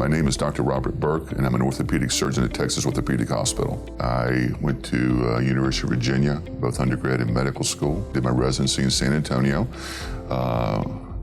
My name is Dr. Robert Burke, and I'm an orthopedic surgeon at Texas Orthopedic Hospital. I went to University of Virginia, both undergrad and medical school. Did my residency in San Antonio.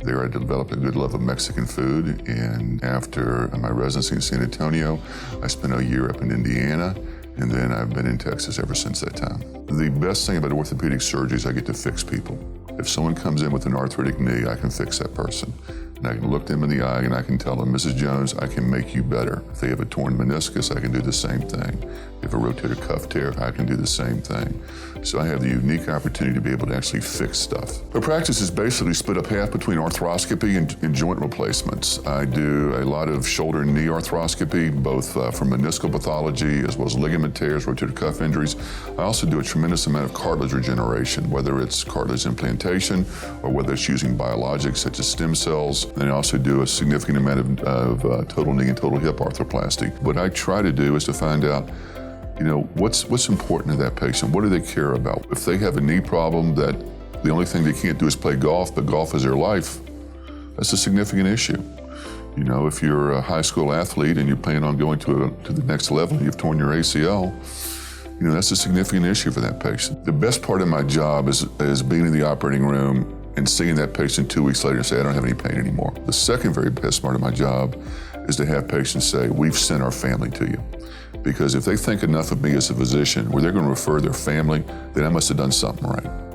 There I developed a good love of Mexican food, and after my residency in San Antonio, I spent a year up in Indiana, and then I've been in Texas ever since that time. The best thing about orthopedic surgery is I get to fix people. If someone comes in with an arthritic knee, I can fix that person. And I can look them in the eye and I can tell them, Mrs. Jones, I can make you better. If they have a torn meniscus, I can do the same thing. If a rotator cuff tear, I can do the same thing. So I have the unique opportunity to be able to actually fix stuff. My practice is basically split up half between arthroscopy and joint replacements. I do a lot of shoulder and knee arthroscopy, both for meniscal pathology as well as ligament tears, rotator cuff injuries. I also do a tremendous amount of cartilage regeneration, whether it's cartilage implantation or whether it's using biologics such as stem cells. And I also do a significant amount of total knee and total hip arthroplasty. What I try to do is to find out, what's important to that patient? What do they care about? If they have a knee problem that the only thing they can't do is play golf, but golf is their life, that's a significant issue. If you're a high school athlete and you plan on going to the next level, you've torn your ACL, that's a significant issue for that patient. The best part of my job is being in the operating room and seeing that patient 2 weeks later and say, I don't have any pain anymore. The second very best part of my job is to have patients say, we've sent our family to you. Because if they think enough of me as a physician where they're going to refer their family, then I must have done something right.